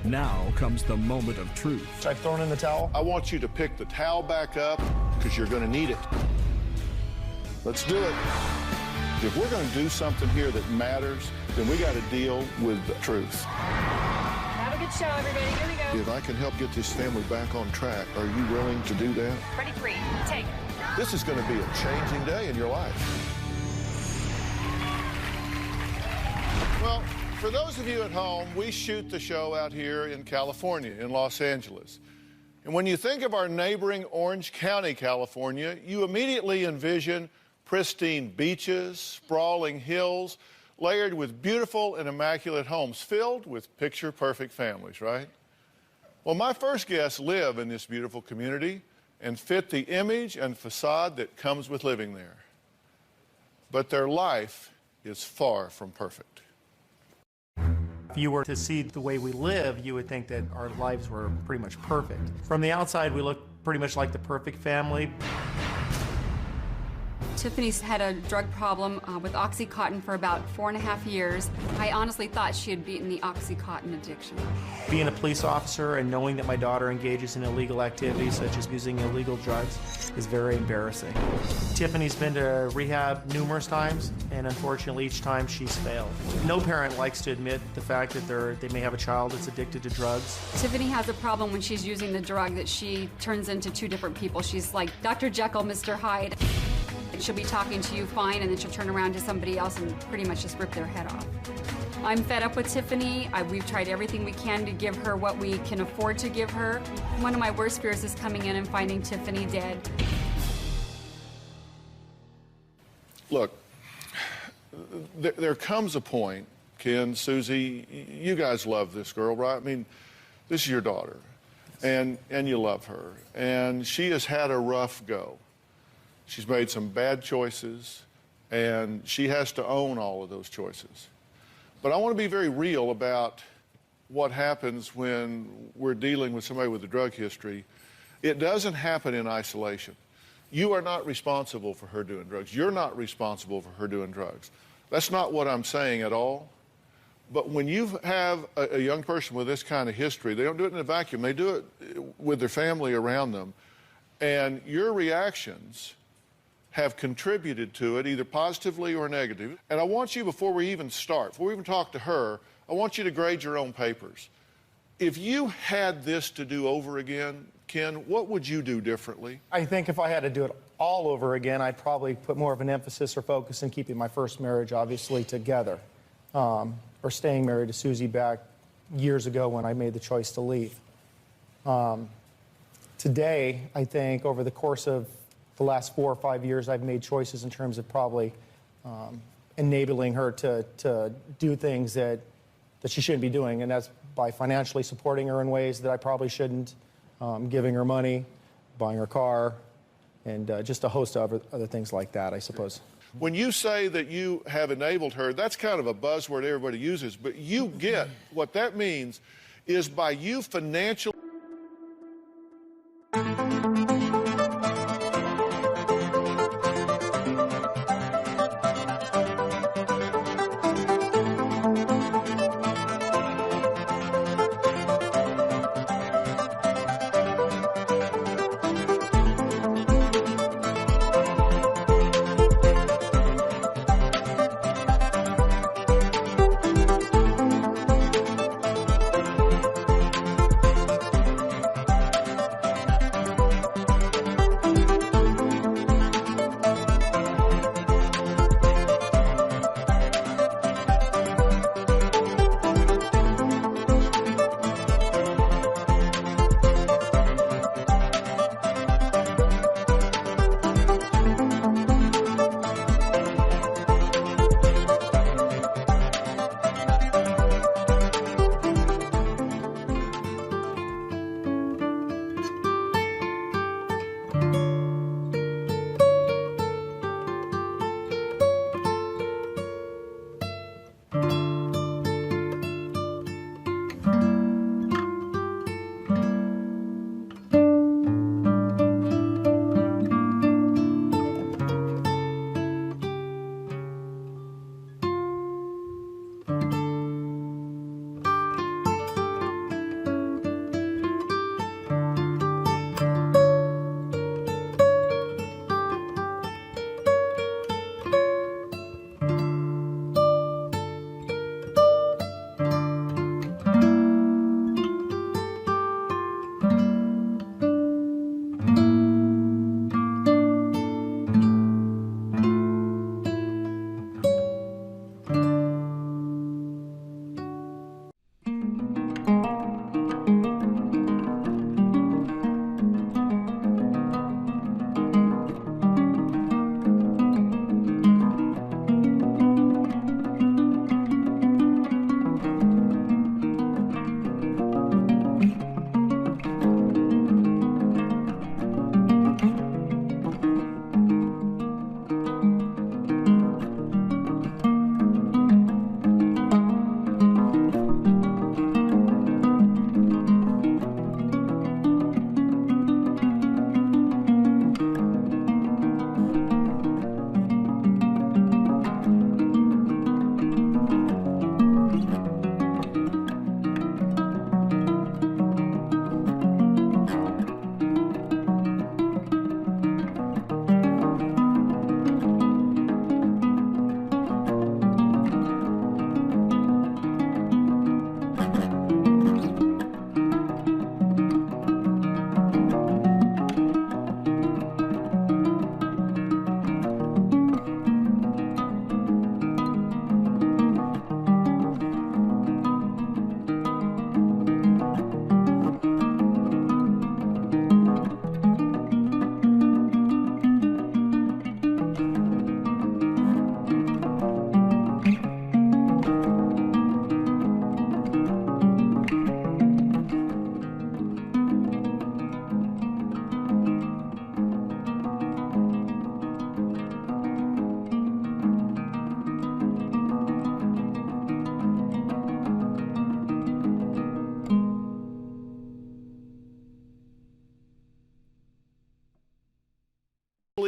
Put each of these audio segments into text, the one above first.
Now comes the moment of truth. So I've thrown in the towel. I want you to pick the towel back up because you're going to need it. Let's do it. If we're going to do something here that matters, then we got to deal with the truth. Have a good show, everybody. Here we go. If I can help get this family back on track, are you willing to do that? Ready, 3, take. This is going to be a changing day in your life. Well, for those of you at home, we shoot the show out here in California, in Los Angeles. And when you think of our neighboring Orange County, California, you immediately envision pristine beaches, sprawling hills, layered with beautiful and immaculate homes filled with picture-perfect families, right? Well, my first guests live in this beautiful community and fit the image and facade that comes with living there. But their life is far from perfect. If you were to see the way we live, you would think that our lives were pretty much perfect. From the outside, we look pretty much like the perfect family. Tiffany's had a drug problem with Oxycontin for about 4.5 years. I honestly thought she had beaten the Oxycontin addiction. Being a police officer and knowing that my daughter engages in illegal activities such as using illegal drugs is very embarrassing. Tiffany's been to rehab numerous times, and unfortunately each time she's failed. No parent likes to admit the fact that they may have a child that's addicted to drugs. Tiffany has a problem when she's using the drug that she turns into 2 different people. She's like Dr. Jekyll, Mr. Hyde. She'll be talking to you fine, and then she'll turn around to somebody else and pretty much just rip their head off. I'm fed up with Tiffany. We've tried everything we can to give her what we can afford to give her. One of my worst fears is coming in and finding Tiffany dead. Look, there comes a point, Ken, Susie, you guys love this girl, right? I mean, this is your daughter, and you love her, and she has had a rough go. She's made some bad choices, and she has to own all of those choices. But I want to be very real about what happens when we're dealing with somebody with a drug history. It doesn't happen in isolation. You are not responsible for her doing drugs. You're not responsible for her doing drugs. That's not what I'm saying at all. But when you have a young person with this kind of history, they don't do it in a vacuum. They do it with their family around them. And your reactions have contributed to it, either positively or negatively. And I want you, before we even start, before we even talk to her, I want you to grade your own papers. If you had this to do over again, Ken, what would you do differently? I think if I had to do it all over again, I'd probably put more of an emphasis or focus in keeping my first marriage, obviously, together. Or staying married to Susie back years ago when I made the choice to leave. Today, I think over the course of the last 4 or 5 years, I've made choices in terms of probably enabling her to do things that she shouldn't be doing, and that's by financially supporting her in ways that I probably shouldn't, giving her money, buying her car, and just a host of other things like that, I suppose. When you say that you have enabled her, that's kind of a buzzword everybody uses, but you get what that means is by you financially.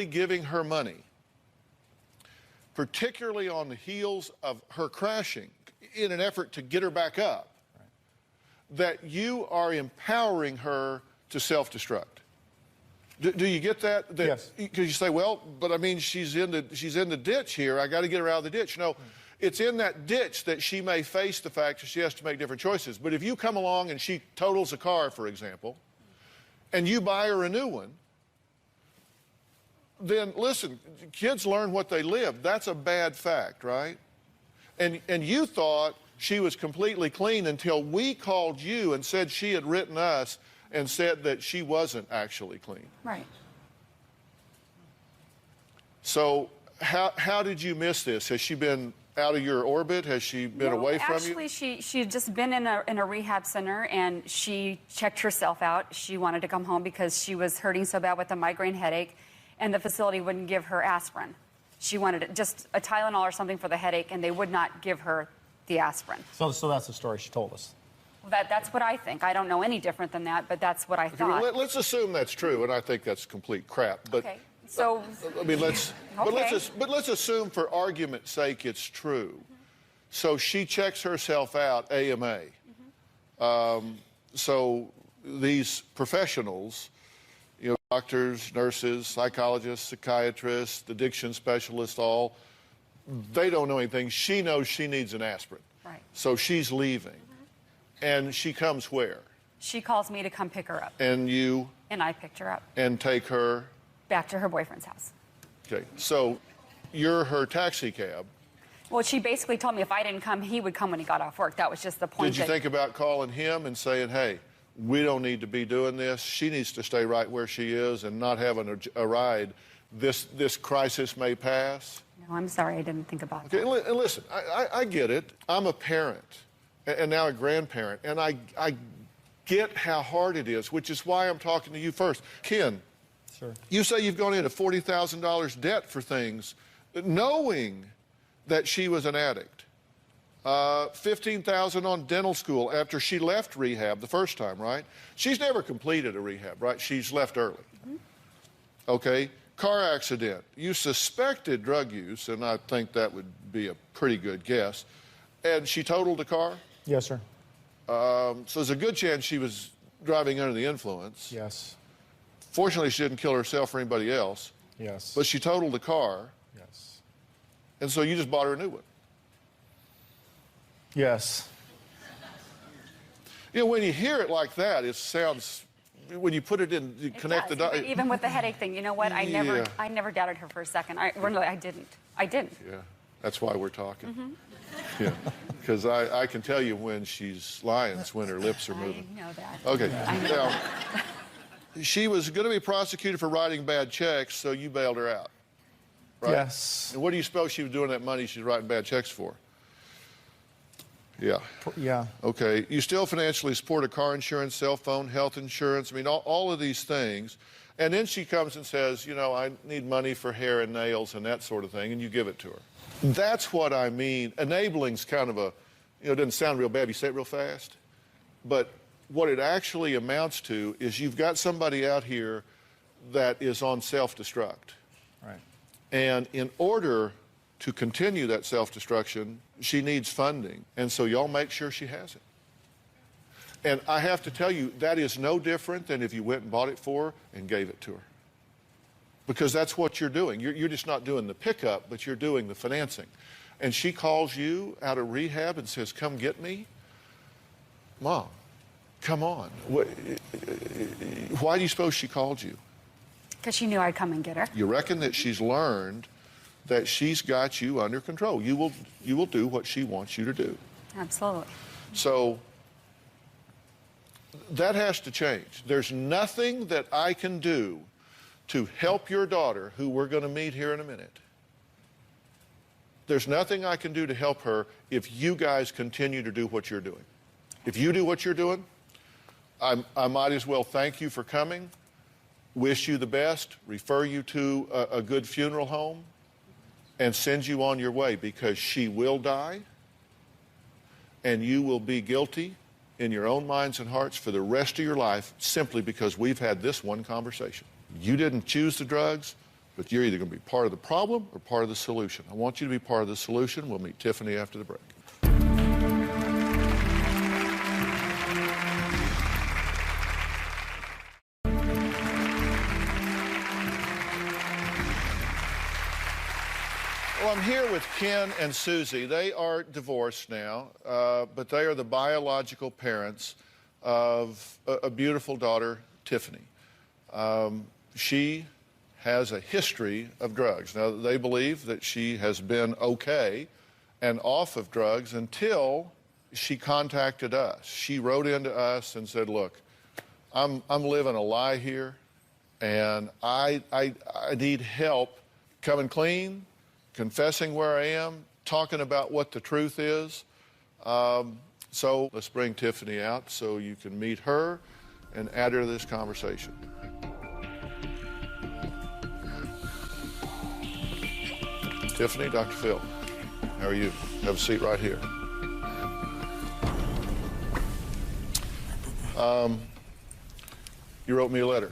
giving her money, particularly on the heels of her crashing, in an effort to get her back up, that you are empowering her to self-destruct. Do you get that? Yes. Because you say, well, but I mean, she's in the ditch here. I got to get her out of the ditch. No, it's in that ditch that she may face the fact that she has to make different choices. But if you come along and she totals a car, for example, and you buy her a new one, then listen, kids learn what they live. That's a bad fact, right? And you thought she was completely clean until we called you and said she had written us and said that she wasn't actually clean. Right. So how did you miss this? Has she been out of your orbit? Has she been away from you? Actually, she had just been in a rehab center, and she checked herself out. She wanted to come home because she was hurting so bad with a migraine headache, and the facility wouldn't give her aspirin. She wanted just a Tylenol or something for the headache, and they would not give her the aspirin. So that's the story she told us. That's what I think. I don't know any different than that, but that's what I thought. Well, let's assume that's true, and I think that's complete crap. But okay. So I mean, let's okay. but let's assume for argument's sake it's true. So she checks herself out, AMA. So these professionals, you know, doctors, nurses, psychologists, psychiatrists, addiction specialists, all, they don't know anything. She knows she needs an aspirin. Right. So she's leaving. And she comes where? She calls me to come pick her up. And you? And I picked her up. And take her? Back to her boyfriend's house. Okay, so you're her taxi cab. Well, she basically told me if I didn't come, he would come when he got off work. That was just the point. Did you think about calling him and saying, hey, we don't need to be doing this. She needs to stay right where she is and not having a ride. This crisis may pass? No, I'm sorry. I didn't think about Okay, that. and listen, I get it. I'm a parent and now a grandparent, and I get how hard it is, which is why I'm talking to you first. Ken, Sure. You say you've gone into $40,000 debt for things, knowing that she was an addict. $15,000 on dental school after she left rehab the first time, right? She's never completed a rehab, right? She's left early. Okay, car accident. You suspected drug use, and I think that would be a pretty good guess. And she totaled the car? Yes, sir. So there's a good chance she was driving under the influence. Yes. Fortunately, she didn't kill herself or anybody else. Yes. But she totaled the car. Yes. And so you just bought her a new one. Yes. You know, when you hear it like that, it sounds, when you put it in, you connect the dots. Even with the headache thing, you know what? I Yeah. never doubted her for a second. I didn't. I didn't. Yeah, that's why we're talking. Yeah, because I can tell you when she's lying, it's when her lips are moving. I know that. Okay, I know. now, she was going to be prosecuted for writing bad checks, so you bailed her out, right? Yes. And what do you suppose she was doing that money she's writing bad checks for? Yeah. Yeah. Okay, you still financially support a car insurance, cell phone, health insurance, I mean, all of these things. And then she comes and says, you know, I need money for hair and nails and that sort of thing, and you give it to her. That's what I mean. Enabling's kind of a, you know, it doesn't sound real bad if you say it real fast. But what it actually amounts to is you've got somebody out here that is on self-destruct. Right. And in order to continue that self-destruction, she needs funding. And so y'all make sure she has it. And I have to tell you, that is no different than if you went and bought it for her and gave it to her. Because that's what you're doing. You're just not doing the pickup, but you're doing the financing. And she calls you out of rehab and says, come get me. Mom, come on. Why do you suppose she called you? Because she knew I'd come and get her. You reckon that she's learned that she's got you under control. You will do what she wants you to do. Absolutely. So that has to change. There's nothing that I can do to help your daughter, who we're going to meet here in a minute. There's nothing I can do to help her if you guys continue to do what you're doing. If you do what you're doing, I might as well thank you for coming, wish you the best, refer you to a good funeral home, and send you on your way, because she will die, and you will be guilty in your own minds and hearts for the rest of your life simply because we've had this one conversation. You didn't choose the drugs. But you're either going to be part of the problem or part of the solution. I want you to be part of the solution. We'll meet Tiffany after the break. Well, I'm here with Ken and Susie. They are divorced now, but they are the biological parents of a beautiful daughter, Tiffany. She has a history of drugs. Now, they believe that she has been okay and off of drugs until she contacted us. She wrote into us and said, look, I'm living a lie here, and I need help coming clean, confessing where I am, talking about what the truth is. So let's bring Tiffany out so you can meet her and add her to this conversation. Tiffany, Dr. Phil, how are you? Have a seat right here. You wrote me a letter.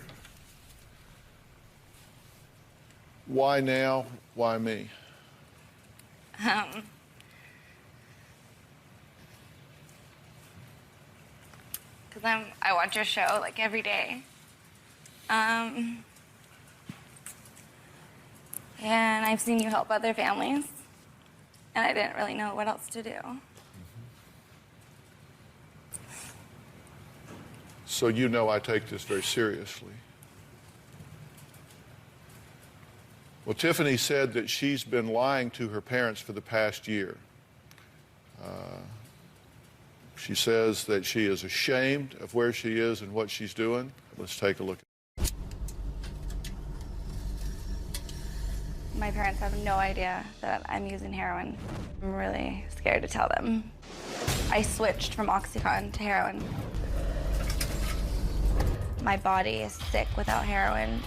Why now? Why me? Because I watch your show like every day. And I've seen you help other families. And I didn't really know what else to do. So you know I take this very seriously. Well, Tiffany said that she's been lying to her parents for the past year. She says that she is ashamed of where she is and what she's doing. Let's take a look. My parents have no idea that I'm using heroin. I'm really scared to tell them. I switched from Oxycontin to heroin. My body is sick without heroin.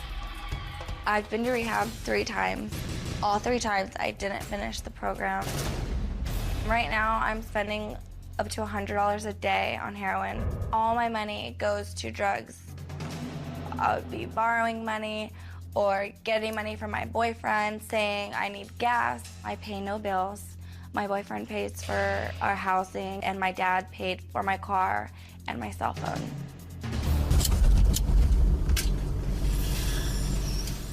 I've been to rehab 3 times. All 3 times I didn't finish the program. Right now I'm spending up to $100 a day on heroin. All my money goes to drugs. I would be borrowing money or getting money from my boyfriend saying I need gas. I pay no bills. My boyfriend pays for our housing and my dad paid for my car and my cell phone.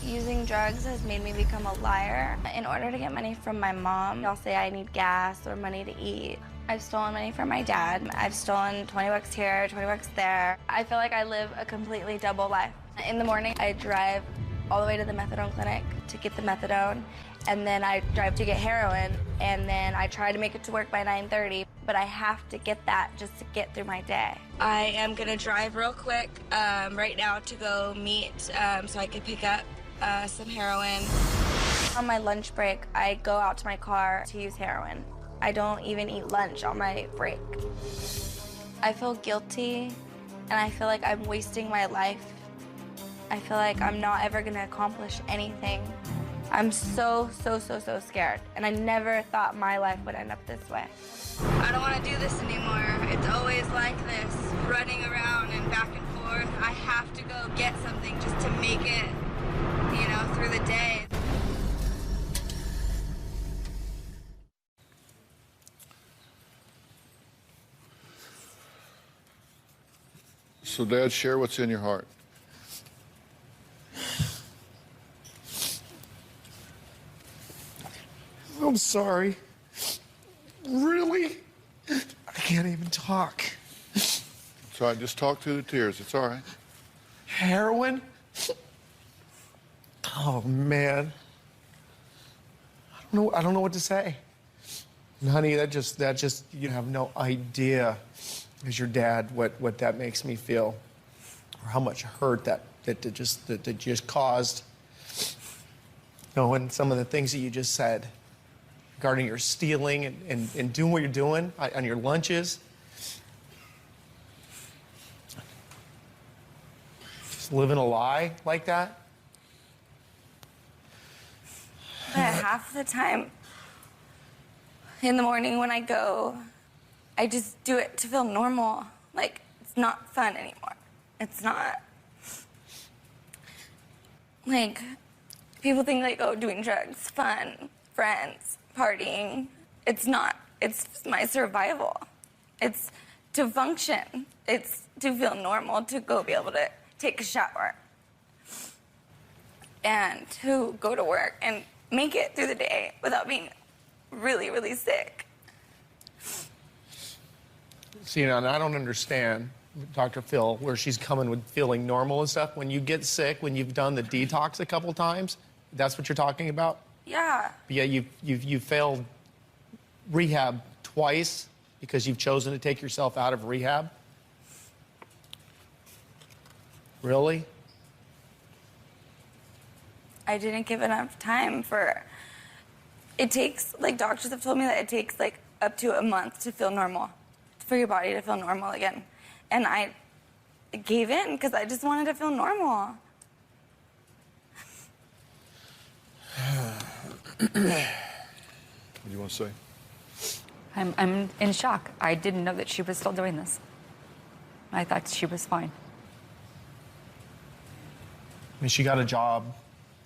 Using drugs has made me become a liar. In order to get money from my mom, I'll say I need gas or money to eat. I've stolen money from my dad. I've stolen 20 bucks here, 20 bucks there. I feel like I live a completely double life. In the morning, I drive all the way to the methadone clinic to get the methadone, and then I drive to get heroin, and then I try to make it to work by 9:30, but I have to get that just to get through my day. I am gonna drive real quick right now to go meet so I can pick up some heroin. On my lunch break, I go out to my car to use heroin. I don't even eat lunch on my break. I feel guilty, and I feel like I'm wasting my life. I feel like I'm not ever gonna accomplish anything. I'm so scared, and I never thought my life would end up this way. I don't wanna do this anymore. It's always like this, running around and back and forth. I have to go get something just to make it, you know, through the day. So, Dad, share what's in your heart. I'm sorry. Really? I can't even talk. It's all right. Just talk through the tears. It's all right. Heroin? Oh, man. I don't know what to say. And honey, that just, you have no idea as your dad what that makes me feel, or how much hurt that just caused. You know, and some of the things that you just said regarding your stealing and doing what you're doing on your lunches. Just living a lie like that. But half the time in the morning when I go, I just do it to feel normal. Like, it's not fun anymore. It's not. Like, People think like, oh, doing drugs, fun, friends, partying. It's not. It's my survival. It's to function. It's to feel normal, to go be able to take a shower and to go to work and make it through the day without being really, really sick. See, and I don't understand, Dr. Phil, where she's coming with feeling normal and stuff. When you get sick, when you've done the detox a couple times, that's what you're talking about? Yeah. But yeah, you've failed rehab twice because you've chosen to take yourself out of rehab? Really? I didn't give enough time for... It takes, like, doctors have told me that it takes, like, up to a month to feel normal, for your body to feel normal again. And I gave in because I just wanted to feel normal. What do you want to say? I'm in shock. I didn't know that she was still doing this. I thought she was fine. I mean, she got a job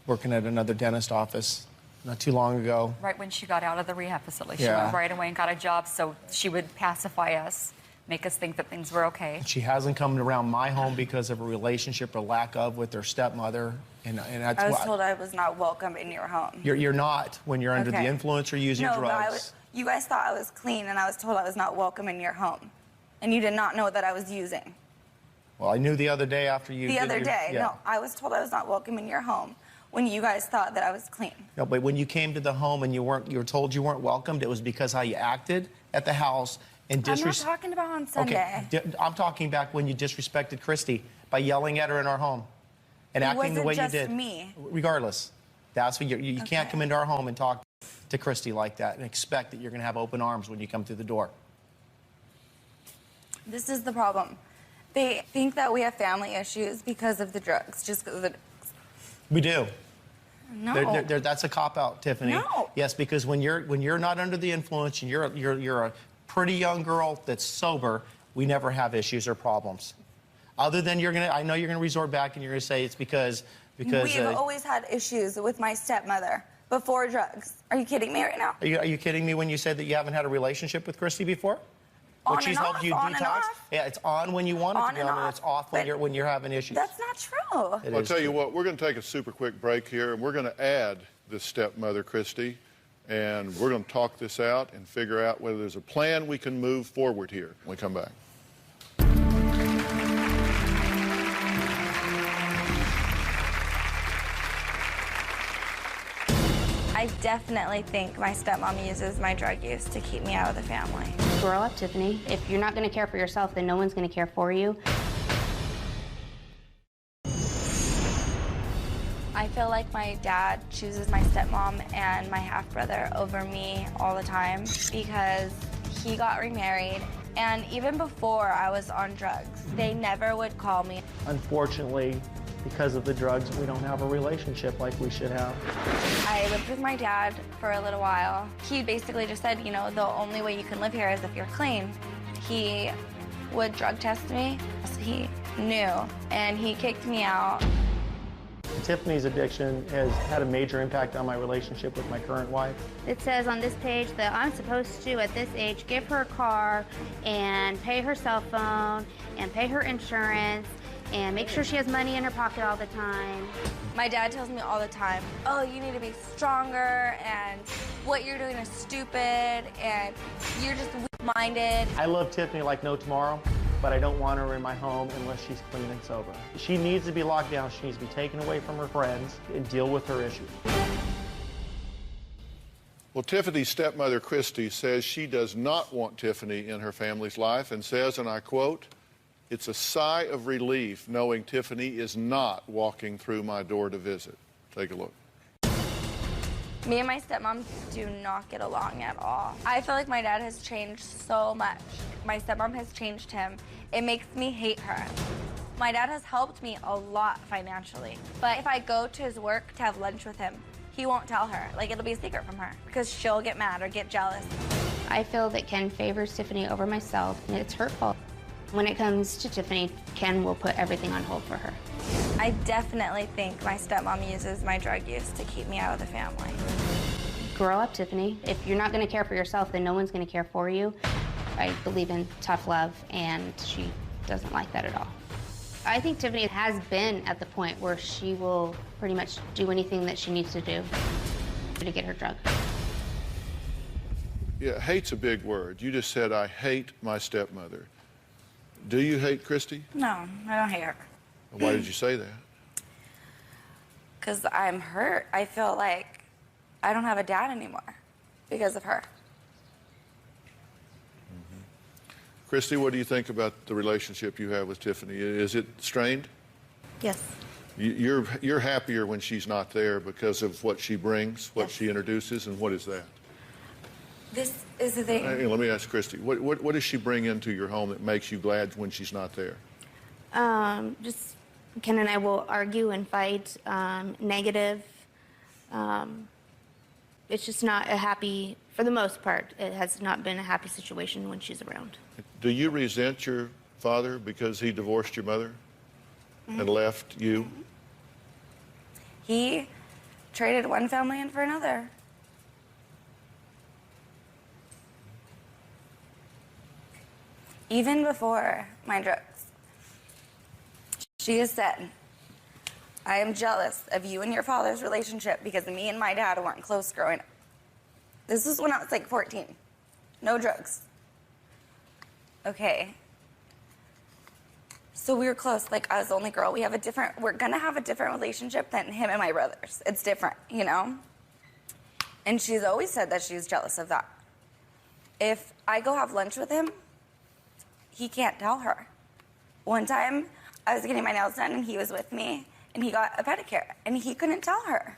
working at another dentist office not too long ago. Right when she got out of the rehab facility, she Yeah. went right away and got a job so she would pacify us, make us think that things were okay. She hasn't come around my home because of a relationship or lack of with her stepmother. And that's I was why told I was not welcome in your home. you're not when you're under the Okay. influence or using No, drugs. but you guys thought I was clean, and I was told I was not welcome in your home. And you did not know that I was using. Well, I knew the other day after you. The did other your- day, yeah. no, I was told I was not welcome in your home when you guys thought that I was clean. No, but when you came to the home and you were told you weren't welcomed, it was because how you acted at the house and I'm not talking about on Sunday. Okay, I'm talking back when you disrespected Christy by yelling at her in our home and It acting the way wasn't you just did. me. Regardless, that's what you can't Okay. come into our home and talk to Christy like that and expect that you're going to have open arms when you come through the door. This is the problem. They think that we have family issues because of the drugs, just because of the drugs. We do. No. That's a cop-out, Tiffany. No. Yes, because when you're not under the influence and you're a pretty young girl that's sober, we never have issues or problems. Other than I know you're gonna resort back and you're gonna say it's because We've always had issues with my stepmother before drugs. Are you kidding me right now? Are you kidding me when you said that you haven't had a relationship with Christy before? On She's and helped off, you on and detox? off. Yeah, it's on when you want it On to be and on, and off, it's off when but you're having issues. That's not true. It I'll is tell you true. what, we're going to take a super quick break here, and we're going to add this stepmother, Christy, and we're going to talk this out and figure out whether there's a plan we can move forward here when we come back. I definitely think my stepmom uses my drug use to keep me out of the family. Grow up, Tiffany. If you're not going to care for yourself, then no one's going to care for you. I feel like my dad chooses my stepmom and my half-brother over me all the time because he got remarried, and even before I was on drugs, they never would call me. Unfortunately, because of the drugs, we don't have a relationship like we should have. I lived with my dad for a little while. He basically just said, you know, the only way you can live here is if you're clean. He would drug test me, so he knew, and he kicked me out. Tiffany's addiction has had a major impact on my relationship with my current wife. It says on this page that I'm supposed to, at this age, give her a car and pay her cell phone and pay her insurance and make sure she has money in her pocket all the time. My dad tells me all the time, oh, you need to be stronger, and what you're doing is stupid, and you're just weak-minded. I love Tiffany like no tomorrow, but I don't want her in my home unless she's clean and sober. She needs to be locked down. She needs to be taken away from her friends and deal with her issues. Well, Tiffany's stepmother, Christy, says she does not want Tiffany in her family's life and says, and I quote, "It's a sigh of relief knowing Tiffany is not walking through my door to visit." Take a look. Me and my stepmom do not get along at all. I feel like my dad has changed so much. My stepmom has changed him. It makes me hate her. My dad has helped me a lot financially, but if I go to his work to have lunch with him, he won't tell her. Like, it'll be a secret from her because she'll get mad or get jealous. I feel that Ken favors Tiffany over myself, and it's hurtful. When it comes to Tiffany, Ken will put everything on hold for her. I definitely think my stepmom uses my drug use to keep me out of the family. Grow up, Tiffany. If you're not going to care for yourself, then no one's going to care for you. I believe in tough love, and she doesn't like that at all. I think Tiffany has been at the point where she will pretty much do anything that she needs to do to get her drug. Yeah, hate's a big word. You just said, I hate my stepmother. Do you hate Christy? No, I don't hate her. Why did you say that? Because I'm hurt. I feel like I don't have a dad anymore because of her. Christy, what do you think about the relationship you have with Tiffany? Is it strained? Yes. You're happier when she's not there because of what she brings, what Yes. she introduces, and what is that? This is the thing. Hey, let me ask Christy, what does she bring into your home that makes you glad when she's not there? Just Ken and I will argue and fight, negative. It's just not a happy, for the most part, it has not been a happy situation when she's around. Do you resent your father because he divorced your mother and left you? He traded one family in for another. Even before my drugs, she has said, I am jealous of you and your father's relationship because me and my dad weren't close growing up. This was when I was like 14. No drugs. Okay. So we were close. Like, I was the only girl. We're gonna have a different relationship than him and my brothers. It's different, you know? And she's always said that she's jealous of that. If I go have lunch with him, he can't tell her. One time, I was getting my nails done and he was with me and he got a pedicure and he couldn't tell her.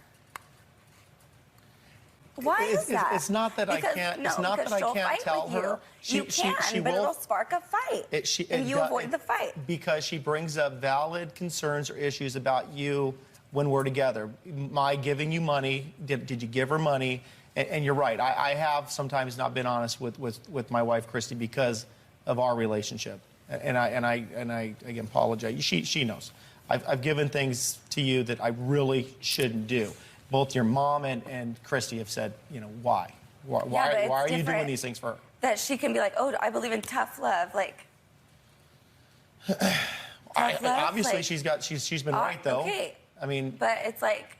Why is that? It's not that I can't. It's not that I can't tell her. You can, but it'll spark a fight, and you avoid the fight because she brings up valid concerns or issues about you when we're together. My giving you money. Did you give her money? And you're right. I have sometimes not been honest with my wife Christy because of our relationship. And I again apologize. She knows. I've given things to you that I really shouldn't do. Both your mom and Christy have said, you know, why? Why are you doing these things for her? That she can be like, oh, I believe in tough love, like. Obviously, like, she's been right though. Okay. I mean, but it's like,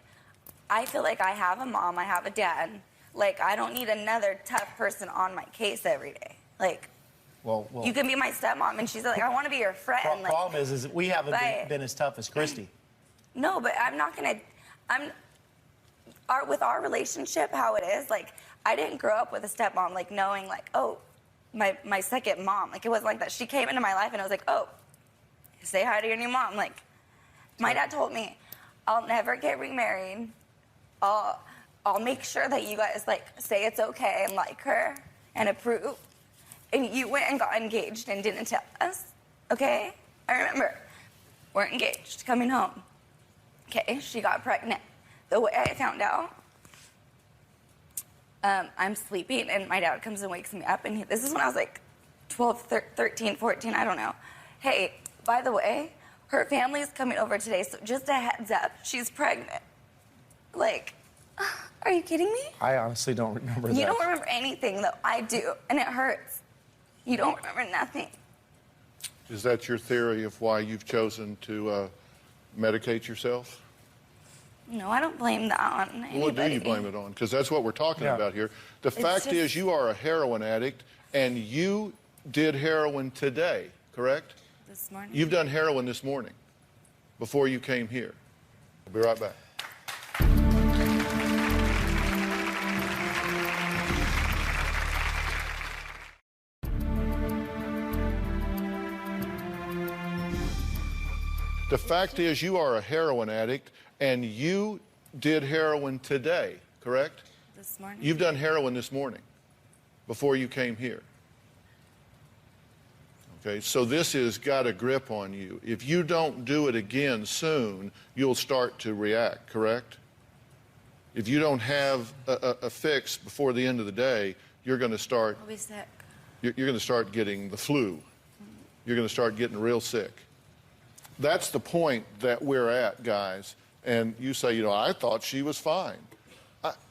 I feel like I have a mom, I have a dad. Like, I don't need another tough person on my case every day. Like, well, you can be my stepmom, and she's like, I want to be your friend. Problem is we haven't been as tough as Christy. No, but I'm not gonna. With our relationship, how it is, like, I didn't grow up with a stepmom, like, knowing, like, oh, my second mom. Like, it wasn't like that. She came into my life, and I was like, oh, say hi to your new mom. Like, my dad told me, I'll never get remarried. I'll make sure that you guys, like, say it's okay and like her and approve. And you went and got engaged and didn't tell us, okay? I remember, we're engaged, coming home. Okay, she got pregnant. The way I found out, I'm sleeping, and my dad comes and wakes me up, and this is when I was like 12, 13, 14, I don't know. Hey, by the way, her family's coming over today, so just a heads up, she's pregnant. Like, are you kidding me? I honestly don't remember that. You don't remember anything, though. I do, and it hurts. You don't remember nothing. Is that your theory of why you've chosen to medicate yourself? No, I don't blame that on anybody. What do you blame it on? Because that's what we're talking about here. The fact is you are a heroin addict, and you did heroin today, correct? This morning. You've done heroin this morning before you came here. I'll be right back. The fact is you are a heroin addict, and you did heroin today, correct? This morning. You've done heroin this morning before you came here. Okay, so this has got a grip on you. If you don't do it again soon, you'll start to react, correct? If you don't have a fix before the end of the day, you're going to start. I'll be sick. You're going to start getting the flu. you're going to start getting real sick. That's the point that we're at, guys. And you say, you know, I thought she was fine.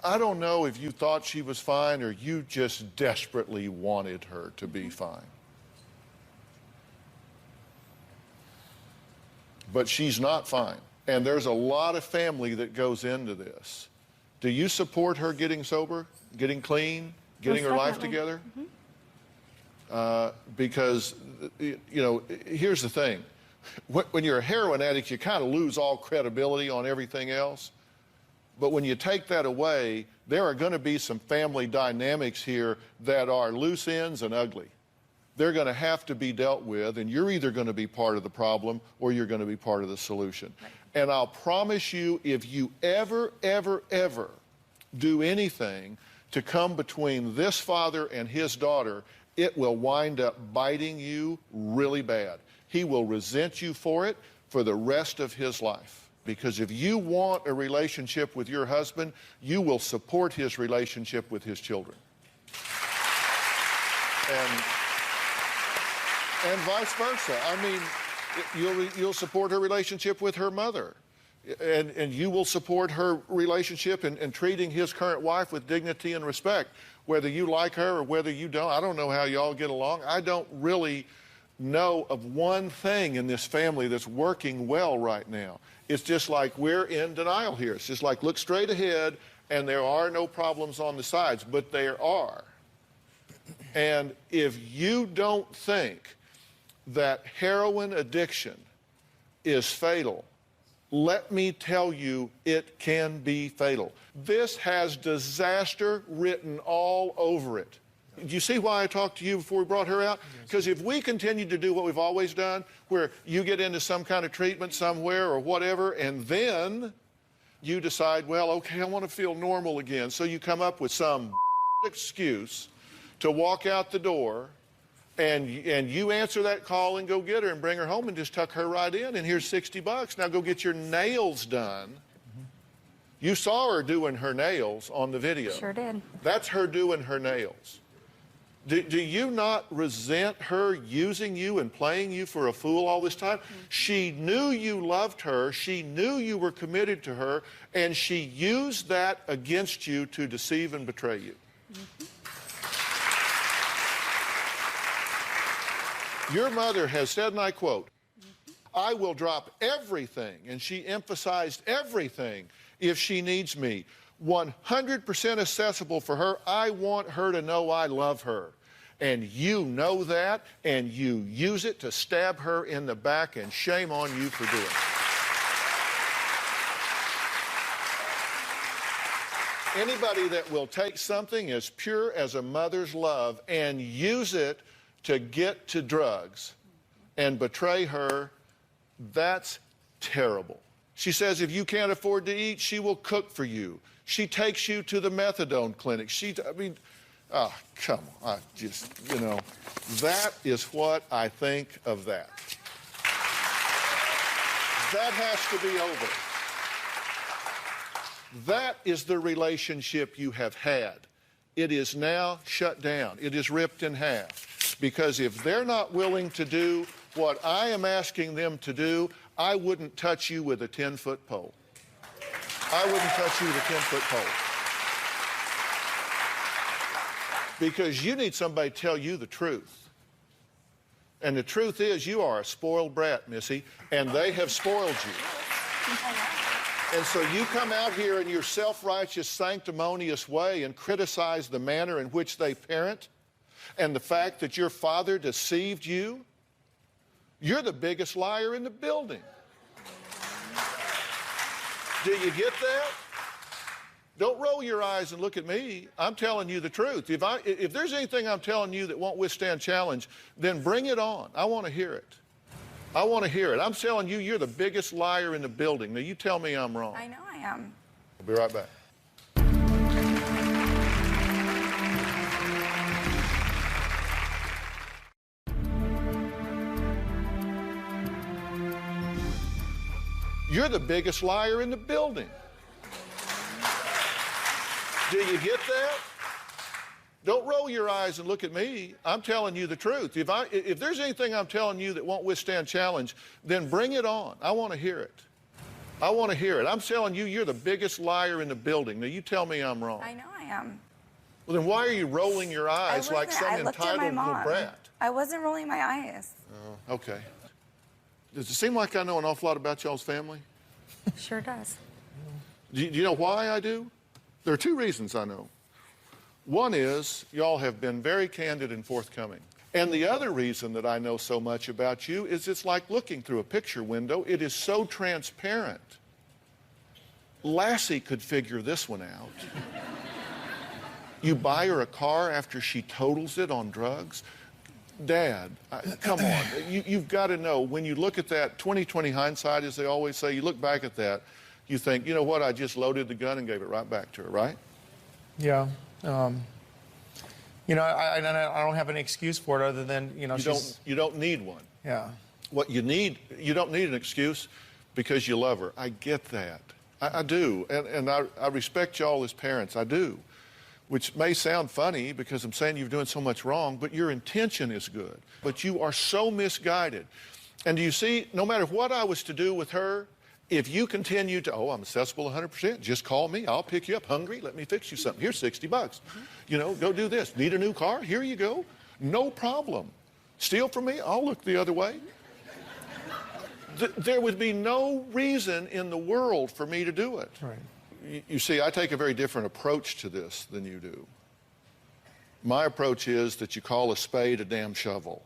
I don't know if you thought she was fine or you just desperately wanted her to be fine. But she's not fine. And there's a lot of family that goes into this. Do you support her getting sober, getting clean, getting her life together? Because, you know, here's the thing. When you're a heroin addict, you kind of lose all credibility on everything else. But when you take that away, there are going to be some family dynamics here that are loose ends and ugly. They're going to have to be dealt with, and you're either going to be part of the problem or you're going to be part of the solution. Right. And I'll promise you, if you ever do anything to come between this father and his daughter, it will wind up biting you really bad. He will resent you for it for the rest of his life. Because if you want a relationship with your husband, you will support his relationship with his children. And vice versa. I mean, you'll support her relationship with her mother. And you will support her relationship in treating his current wife with dignity and respect. Whether you like her or whether you don't, I don't know how y'all get along. I don't really know of one thing in this family that's working well right now. It's just like we're in denial here. It's just like look straight ahead and there are no problems on the sides, but there are. And if you don't think that heroin addiction is fatal, let me tell you, it can be fatal. This has disaster written all over it. Do you see why I talked to you before we brought her out? Because if we continue to do what we've always done, where you get into some kind of treatment somewhere or whatever, and then you decide, well, okay, I want to feel normal again. So you come up with some excuse to walk out the door, and you answer that call and go get her and bring her home and just tuck her right in, and here's $60. Now go get your nails done. You saw her doing her nails on the video. Sure did. That's her doing her nails. Do you not resent her using you and playing you for a fool all this time? She knew you loved her. She knew you were committed to her, and she used that against you to deceive and betray you. Your mother has said, and I quote, I will drop everything, and she emphasized everything, if she needs me. 100% accessible for her. I want her to know I love her. And you know that, and you use it to stab her in the back, and shame on you for doing it. Anybody that will take something as pure as a mother's love and use it to get to drugs and betray her, that's terrible. She says if you can't afford to eat, she will cook for you. She takes you to the methadone clinic. Oh, come on. I just, you know, that is what I think of that. That has to be over. That is the relationship you have had. It is now shut down. It is ripped in half. Because if they're not willing to do what I am asking them to do, I wouldn't touch you with a 10-foot pole. I wouldn't touch you with a 10-foot pole. Because you need somebody to tell you the truth. And the truth is you are a spoiled brat, Missy, and they have spoiled you. And so you come out here in your self-righteous, sanctimonious way and criticize the manner in which they parent and the fact that your father deceived you. You're the biggest liar in the building. Do you get that? Don't roll your eyes and look at me. I'm telling you the truth. If there's anything I'm telling you that won't withstand challenge, then bring it on. I want to hear it. I want to hear it. I'm telling you, you're the biggest liar in the building. Now, you tell me I'm wrong. I know I am. I'll be right back. You're the biggest liar in the building. Do you get that? Don't roll your eyes and look at me. I'm telling you the truth. If there's anything I'm telling you that won't withstand challenge, then bring it on. I want to hear it. I want to hear it. I'm telling you, you're the biggest liar in the building. Now, you tell me I'm wrong. I know I am. Well, then why are you rolling your eyes like some entitled little brat? I wasn't rolling my eyes. Oh, okay. Does it seem like I know an awful lot about y'all's family? Sure does. Do you know why I do? There are two reasons I know. One is y'all have been very candid and forthcoming. And the other reason that I know so much about you is it's like looking through a picture window. It is so transparent. Lassie could figure this one out. You buy her a car after she totals it on drugs. Dad, come on. You've got to know, when you look at that, 20/20 hindsight, as they always say, you look back at that, you think, you know what, I just loaded the gun and gave it right back to her, right? Yeah. You know, I don't have any excuse for it other than, you know, you don't need one. Yeah. What you don't need an excuse because you love her. I get that. I do. And I respect y'all as parents. I do. Which may sound funny because I'm saying you're doing so much wrong, but your intention is good. But you are so misguided. And do you see, no matter what I was to do with her, if you continue to, I'm accessible 100%, just call me. I'll pick you up. Hungry? Let me fix you something. Here's $60. You know, go do this. Need a new car? Here you go. No problem. Steal from me? I'll look the other way. There would be no reason in the world for me to do it. Right. You see, I take a very different approach to this than you do. My approach is that you call a spade a damn shovel.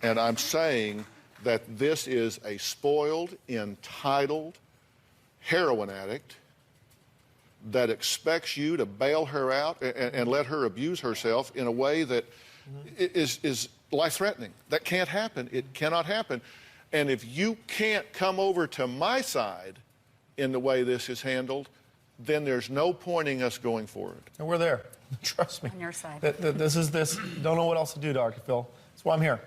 And I'm saying that this is a spoiled, entitled heroin addict that expects you to bail her out and let her abuse herself in a way that is life-threatening. That can't happen. It cannot happen. And if you can't come over to my side in the way this is handled, then there's no pointing us going forward. And we're there. Trust me. On your side. This. Don't know what else to do, Dr. Phil. That's why I'm here.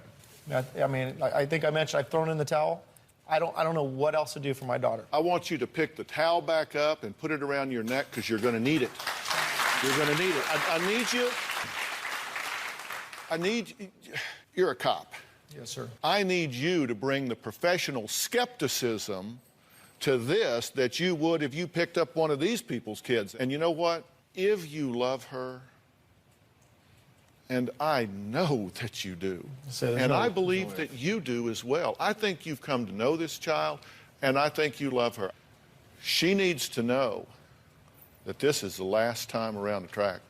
I mean, I think I mentioned I've thrown in the towel. I don't know what else to do for my daughter. I want you to pick the towel back up and put it around your neck because you're going to need it. You're going to need it. I need you. You're a cop. Yes, sir. I need you to bring the professional skepticism to this that you would if you picked up one of these people's kids. And you know what? If you love her, and I know that you do, and I believe that you do as well. I think you've come to know this child, and I think you love her. She needs to know that this is the last time around the track,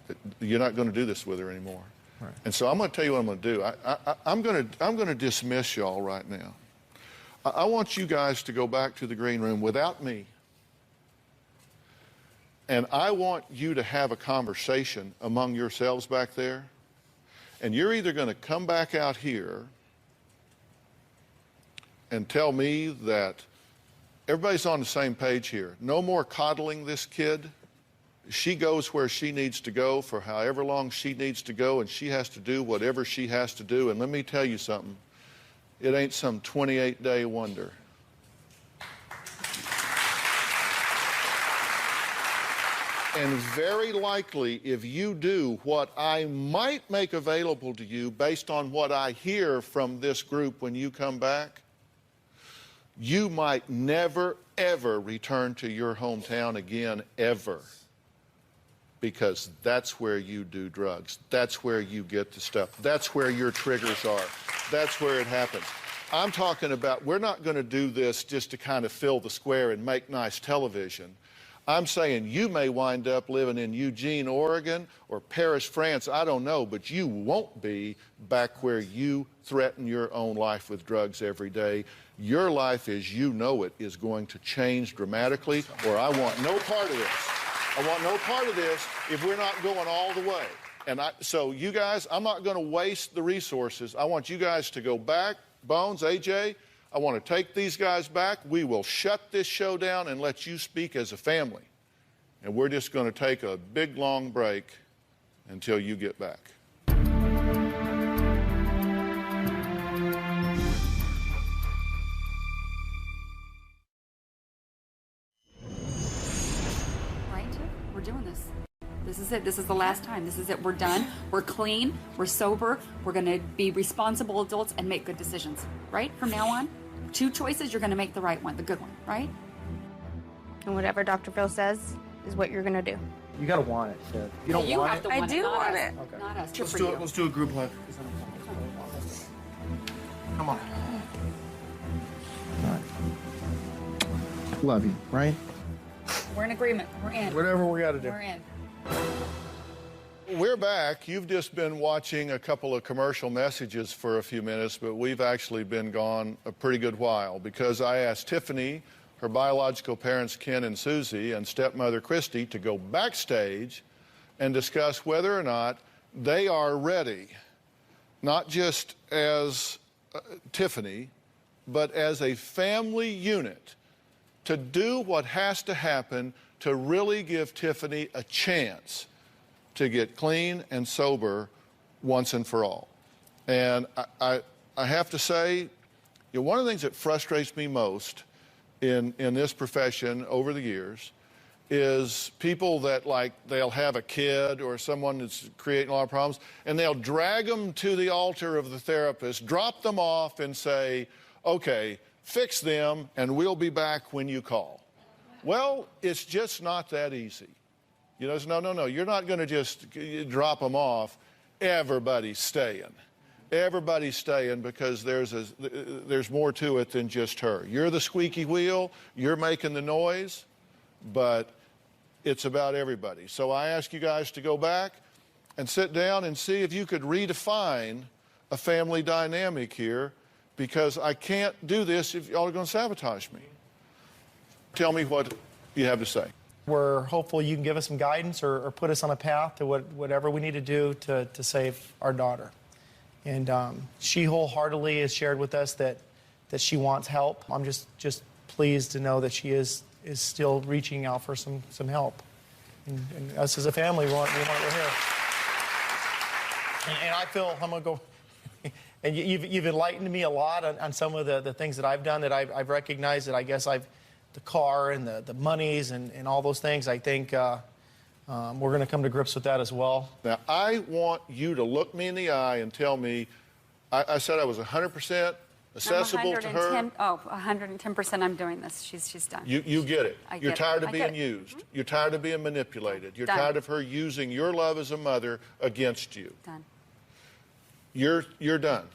that you're not going to do this with her anymore. Right. And so I'm going to tell you what I'm going to do. I'm going to dismiss y'all right now. I want you guys to go back to the green room without me. And I want you to have a conversation among yourselves back there. And you're either going to come back out here and tell me that everybody's on the same page here. No more coddling this kid. She goes where she needs to go for however long she needs to go, and she has to do whatever she has to do. And let me tell you something. It ain't some 28-day wonder. And very likely, if you do what I might make available to you based on what I hear from this group when you come back, you might never, ever return to your hometown again, ever. Because that's where you do drugs. That's where you get the stuff. That's where your triggers are. That's where it happens. I'm talking about, we're not going to do this just to kind of fill the square and make nice television. I'm saying you may wind up living in Eugene, Oregon, or Paris, France, I don't know, but you won't be back where you threaten your own life with drugs every day. Your life as you know it is going to change dramatically, or I want no part of this. I want no part of this if we're not going all the way. And so you guys, I'm not going to waste the resources. I want you guys to go back. Bones, AJ, I want to take these guys back. We will shut this show down and let you speak as a family. And we're just going to take a big, long break until you get back. Right? We're doing this. This is it. This is the last time. This is it. We're done. We're clean. We're sober. We're going to be responsible adults and make good decisions, right? From now on, 2 choices, you're going to make the right one, the good one, right? And whatever Dr. Phil says is what you're going to do. You gotta want it, Sid. You don't You want have it? to I want do it, not want us. it. Okay. Not us. Good Let's for do you. it. Let's do a group hug. Come on. Love you, right? We're in agreement. We're in. Whatever we gotta do. We're in. We're back. You've just been watching a couple of commercial messages for a few minutes, but we've actually been gone a pretty good while because I asked Tiffany, her biological parents Ken and Susie, and stepmother Christy to go backstage and discuss whether or not they are ready, not just as Tiffany, but as a family unit to do what has to happen to really give Tiffany a chance to get clean and sober once and for all. And I have to say, you know, one of the things that frustrates me most in this profession over the years is people that, like, they'll have a kid or someone that's creating a lot of problems, and they'll drag them to the altar of the therapist, drop them off, and say, okay, fix them, and we'll be back when you call. Well, it's just not that easy. You know, no, you're not going to just drop them off. Everybody's staying. Everybody's staying because there's more to it than just her. You're the squeaky wheel, you're making the noise, but it's about everybody. So I ask you guys to go back and sit down and see if you could redefine a family dynamic here, because I can't do this if y'all are going to sabotage me. Tell me what you have to say. We're hopeful you can give us some guidance or put us on a path to whatever we need to do to save our daughter. And she wholeheartedly has shared with us that she wants help. I'm just pleased to know that she is still reaching out for some help. And us as a family, we want her here. And I feel, I'm going to go, and you've enlightened me a lot on some of the things that I've done that I've recognized that I guess the car and the monies and all those things, I think we're going to come to grips with that as well. Now, I want you to look me in the eye and tell me, I said I was 100% accessible to her. 110% I'm doing this. She's done. You get it. I get You're it. tired of I being get it. used. You're tired of being manipulated. You're Done. tired of her using your love as a mother against you. Done. You're done.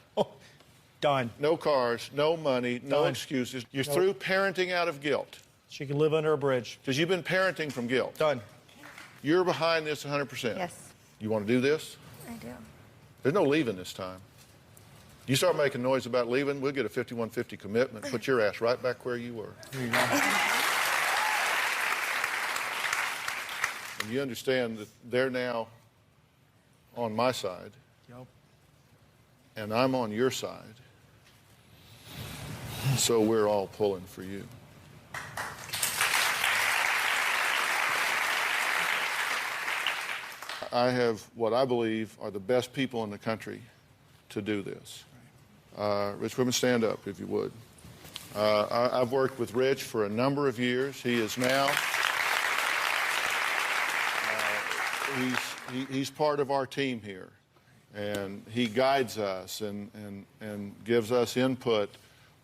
Done. No cars, no money, no Done. excuses. You're Nope. through parenting out of guilt. She can live under a bridge. Because you've been parenting from guilt. Done. You're behind this 100%. Yes, You want to do this? I do. There's no leaving this time. You start making noise about leaving, we'll get a 5150 commitment, put your ass right back where you were. And you understand that they're now on my side, Yep. and I'm on your side. So we're all pulling for you. I have what I believe are the best people in the country to do this. Rich, women, stand up if you would. I've worked with Rich for a number of years. He is now, he's part of our team here. And he guides us and gives us input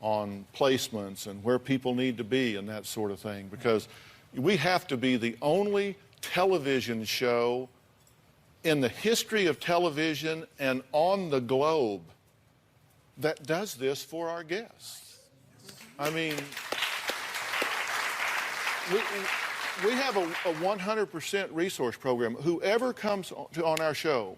on placements and where people need to be and that sort of thing. Because we have to be the only television show in the history of television and on the globe that does this for our guests. I mean, we have a 100% resource program. Whoever comes on our show,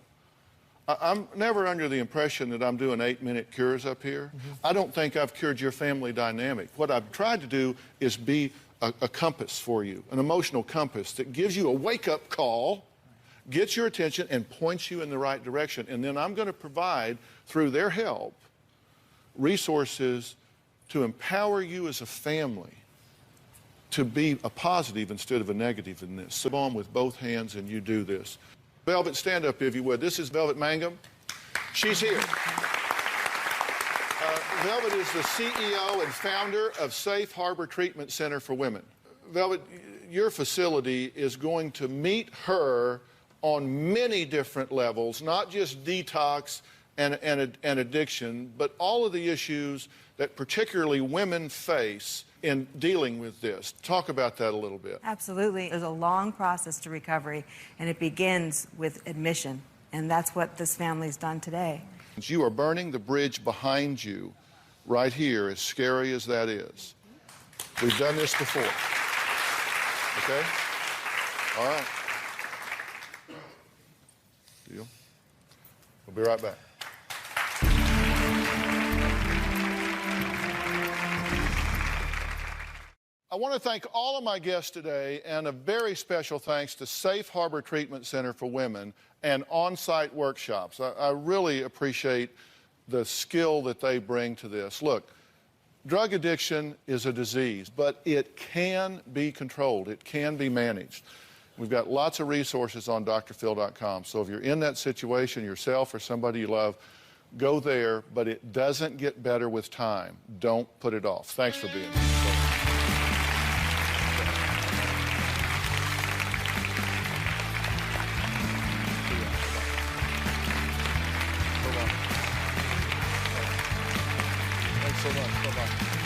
I'm never under the impression that I'm doing 8-minute cures up here. I don't think I've cured your family dynamic. What I've tried to do is be a compass for you, an emotional compass that gives you a wake-up call, gets your attention, and points you in the right direction. And then I'm going to provide, through their help, resources to empower you as a family to be a positive instead of a negative in this. Sit on with both hands and you do this. Velvet, stand up if you would. This is Velvet Mangum. She's here. Velvet is the CEO and founder of Safe Harbor Treatment Center for Women. Velvet, your facility is going to meet her on many different levels, not just detox and addiction, but all of the issues that particularly women face in dealing with this. Talk about that a little bit. Absolutely. There's a long process to recovery, and it begins with admission, and that's what this family's done today. You are burning the bridge behind you right here, as scary as that is. We've done this before. Okay? All right. Deal. We'll be right back. I want to thank all of my guests today, and a very special thanks to Safe Harbor Treatment Center for Women and on-site workshops. I really appreciate the skill that they bring to this. Look, drug addiction is a disease, but it can be controlled. It can be managed. We've got lots of resources on drphil.com. So if you're in that situation yourself or somebody you love, go there, but it doesn't get better with time. Don't put it off. Thanks for being here. Thanks so much. Bye-bye.